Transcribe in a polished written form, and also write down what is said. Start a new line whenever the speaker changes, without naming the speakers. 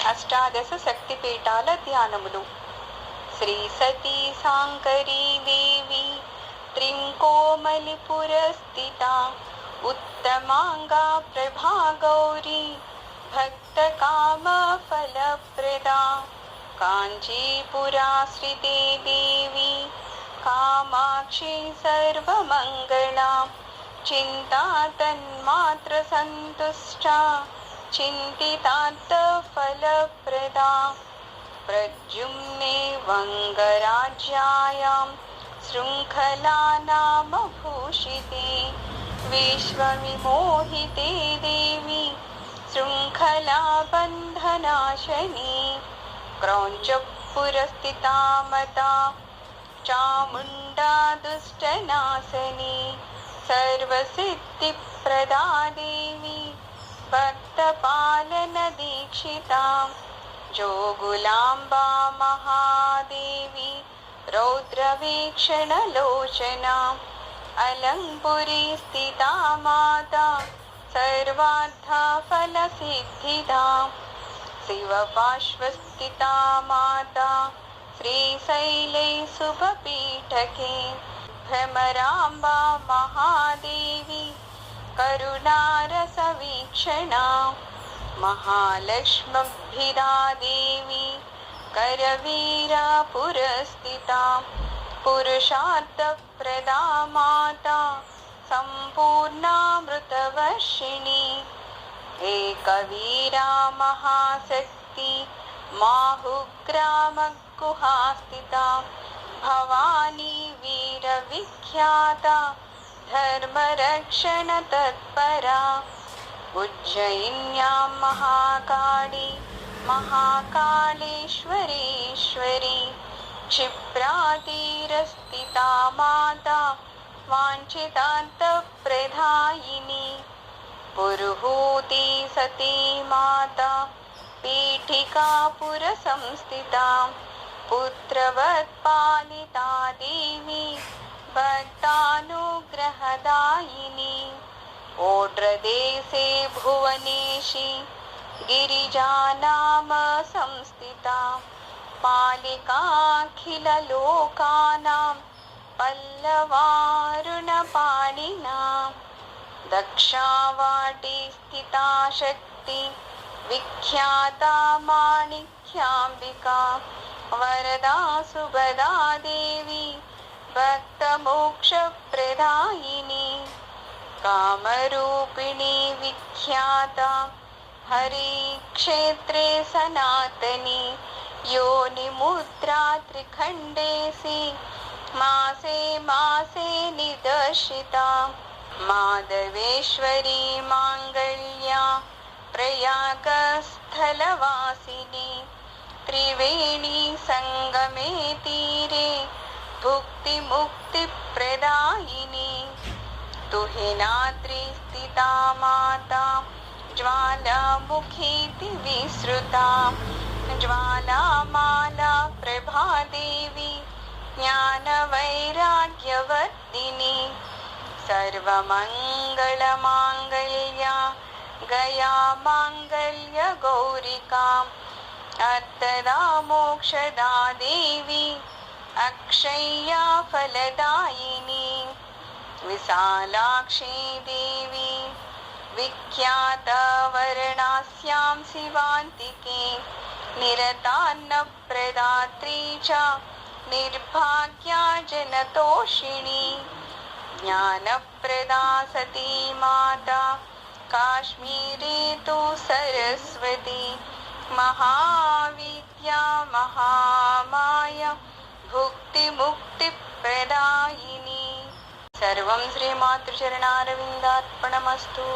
అష్టాదశ శక్తిపీఠాల ధ్యానములు. శ్రీ సతీ సాంకరీ దేవి త్రింకోమలిపురస్థిత ఉత్తమాంగా ప్రభా గౌరీ భక్త కామ ఫలప్రదా కాంచీపురాశ్రితే దేవి కామాక్షి సర్వమంగళా చింతా తన్మాత్ర సంతుష్టా చింతితార్థ ఫలప్రదా ప్రద్యుమ్నే వంగరాజ్యాయాం శృంఖలా నామ భూషితే విశ్వవిమోహితే దేవి శృంఖలా బంధనాశని క్రౌంచపురస్థితా మతా చాముండా దుష్టనాశని సర్వసిద్ధిప్రదా దేవి భక్తపాలన దీక్షితా జోగులాంబా మహాదేవి రౌద్రవీక్షణలోచనా అలంపురి స్థితా మాతా సర్వార్థ ఫలసిద్ధిదా శివపార్శ్వస్థితా మాతా శ్రీశైలే శుభపీఠకే భ్రమరాంబా మహాదేవి కరుణారసవీక్షణా మహాలక్ష్మీభిదా దేవి కరవీరపురస్థితా పురుషార్థప్రదా మాతా సంపూర్ణామృతవర్షిణి ఏకవీరా మహాశక్తి మాహుగ్రామగుహాస్థితా భవానీ వీరవిఖ్యాత ధర్మరక్షణ తత్పరా ఉజ్జయిన్యాం మహాకాళీ మహాకాళేశ్వరీశ్వరీ క్షిప్రాతీరస్థితా మాతా వాంఛితార్థప్రదాయిని పురుహూతి సతీ మాతా పీఠికాపుర సంస్థితా పుత్రవత్పాలితా దేవి భక్తానుగ్రహదాయిని ఓడ్రదేశే భువనేశి గిరిజానామ సంస్థితా పాలికాఖిలలోకానాం పల్లవారుణపాణినా దక్షావాటి స్థితా శక్తి విఖ్యాతా మాణిక్యాంబికా వరదా సుభదా దేవి భక్తమోక్షప్రదాయిని కామరూపిణి విఖ్యాత హరి క్షేత్రే సనాతని యోనిముద్రా త్రిఖండేసి మాసే మాసే నిదర్శితా మాధవేశ్వరీ మాంగళ్యా ప్రయాగస్థలవాసిని త్రివేణి సంగమే తీరే భుక్తి ముక్తి ప్రదాయిని తుహినాద్రి స్థితా మాతా జ్వాలాముఖీతి విశ్రుతా జ్వాలామాలా ప్రభాదేవి జ్ఞాన వైరాగ్యవర్ధిని సర్వమంగళమాంగళ్యా గయా మాంగళ్య గౌరికా అత్తదా మోక్షదా దేవి అక్షయ్యా ఫలదాయిని విశాలాక్షీ దేవి విఖ్యాత వర్ణాస్యాం శివాంతికే నిరతాన్నప్రదాత్రీ చ నిర్భాగ్యా జనతోషిణి జ్ఞానప్రదా సతీ మాతా కాశ్మీరే తు సరస్వతి మహావిద్యా మహామాయ భుక్తి ముక్తి ప్రదాయిని. సర్వం శ్రీమాతృచరణారవిందార్పణమస్తు.